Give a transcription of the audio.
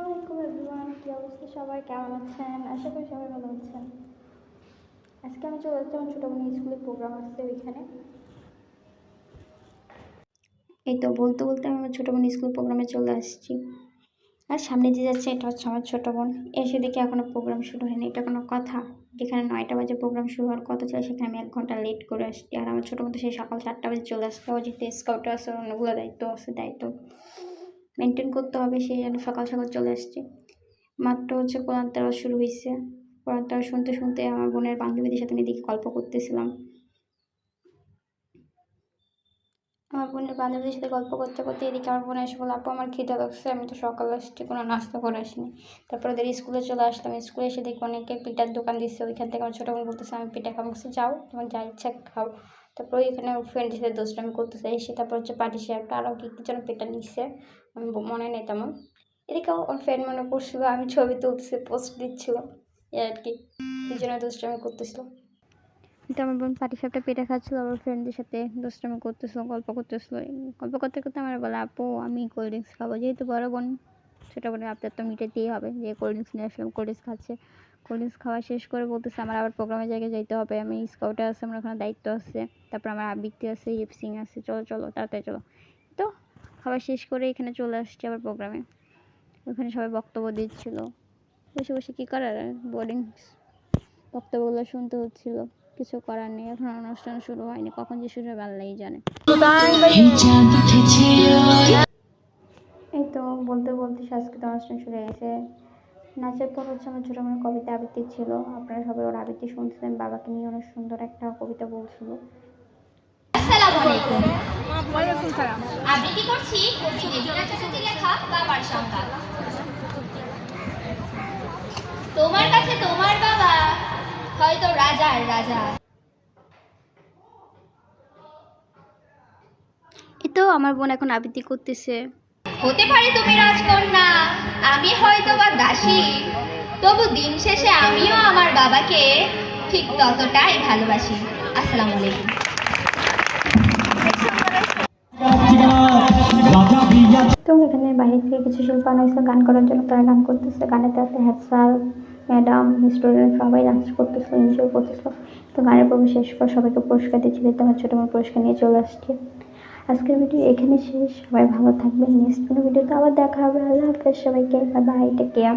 আসসালামু আলাইকুম এভরিওয়ান, কি অবস্থা সবাই, কেমন আছেন? আশা করি সবাই ভালো আছেন। আজকে আমি চলে যাচ্ছি আমার ছোটো বোনের স্কুলের প্রোগ্রাম আসছে ওইখানে। এই তো বলতে বলতে আমি আমার ছোটো বোনের স্কুলের প্রোগ্রামে চলে আসছি। আর সামনে দিয়ে যাচ্ছে, এটা হচ্ছে আমার ছোটো বোন। এসে দেখি এখনও প্রোগ্রাম শুরু হয়নি, এটা কোনো কথা? যেখানে 9টা বাজে প্রোগ্রাম শুরু হওয়ার কথা ছিল সেখানে আমি 1 ঘন্টা লেট করে আসছি। আর আমার ছোটো বোন তো সেই সকাল 7টা বাজে চলে আসতে হবে, যেহেতু স্কাউটে আছে, অন্যগুলো দায়িত্ব মেনটেন করতে হবে, সেই জন্য সকাল সকাল চলে আসছি। মাত্র হচ্ছে কোরআন তেলাওয়াত শুরু হয়েছে। কোরআন তেলাওয়াত শুনতে শুনতে আমার বোনের বান্ধবীদের সাথে আমি এদিকে গল্প করতেছিলাম। আমার বোনের বান্ধবীদের সাথে গল্প করতে করতে এদিকে আমার বোন এসে বলল, আপু আমার খিদে লাগছে, আমি তো সকালে আসছি, কোনো নাস্তা করে আসিনি। তারপর ওদের স্কুলে চলে আসলাম। স্কুলে এসে দেখি অনেকে পিঠার দোকান দিচ্ছে, ওইখান থেকে আমার ছোটো বোন বলতেছে আমি পিঠা খাবো। যাও, তোমার যা ইচ্ছা খাও। তারপর ওইখানে ফ্রেন্ডের সাথে দুষ্টামি করতেছে। এসে তারপর হচ্ছে পাটিসে একটা আরও কি যেন পিঠা নিচ্ছে, আমি মনে নেই তেমন। এদিকে আমার ফ্রেন্ড মনে করছিল আমি ছবি তুলতেছি, পোস্ট দিচ্ছিল, এই আর কি, দুজনে দুষ্টামি করতেছিল। কিন্তু আমার বোন পাটিসাপটা পিঠা খাচ্ছিল, আমার ফ্রেন্ডদের সাথে দুষ্টামি করতেছিল, গল্প করতেছিল। গল্প করতে করতে আমার বলে, আপু আমি কোল্ড ড্রিঙ্কস খাবো। যেহেতু বড় বোন, ছোটো বোনের আপনার তো মিটাতেই হবে, যে কোল্ড ড্রিঙ্কস নিয়ে আসলাম, কোল্ড ড্রিঙ্কস খাচ্ছে। কোল্ড ড্রিঙ্কস খাওয়া শেষ করে বলতেছে আমার আবার প্রোগ্রামের জায়গায় যাইতে হবে, আমি স্কাউটে আছে, আমার ওখানে দায়িত্ব আছে, তারপর আমার আবৃত্তি আছে, লিপসিং আছে, চলো চলো তাড়াতাড়ি চলো। তো খাওয়া শেষ করে এখানে চলে আসছে আবার প্রোগ্রামে। ওখানে সবাই বক্তব্য দিচ্ছিল, বসে বসে কী করার, বোরিং বক্তব্যগুলো শুনতে হচ্ছিল। কিছু করার নেই, এখন অনুষ্ঠান শুরু হয়নি, কখন যে শুরু হবে আল্লাহই জানে। এই তো বলতে বলতে সাংস্কৃতিক অনুষ্ঠান শুরু হয়ে গেছে। নাচের পর হচ্ছে আমার ছোটো মেয়ের কবিতা আবৃত্তি ছিল। আপনারা সবাই ওর আবৃত্তি শুনছিলেন, বাবাকে নিয়ে অনেক সুন্দর একটা কবিতা বলছিল। আবৃত্তি করছি কবি দেবীরা চাচাজি লেখা বাবার সংখ্যা। তোমার কাছে তোমার বাবা হয়তো রাজার রাজা। এই তো আমার বোন এখন আবৃত্তি করতেছে। হতে পারে তুমি রাজকন্যা, আমি হয়তো বা দাসী, তবু দিন শেষে আমিও আমার বাবাকে ঠিক ততটাই ভালোবাসি। আসসালামু আলাইকুম। তো এখানে বাইরে থেকে কিছু শিল্পায়ন হয়েছে গান করার জন্য, তারা গান করতেছে। গানেতে আছে হেড স্যার, ম্যাডাম, স্টুডেন্ট সবাই ডান্স করতেছিল, এনজয় করতেছিল। তো গানের পর্ব শেষ করে সবাইকে পুরস্কার দিচ্ছিল। তো আমার ছোটো মেয়ে পুরস্কার নিয়ে চলে আসছে। আজকের ভিডিও এখানে শেষ। সবাই ভালো থাকবেন, নেক্সট কোনো ভিডিওতে আবার দেখা হবে। আল্লাহ হাফেজ সবাইকে, বাই বাই, টেক কেয়ার।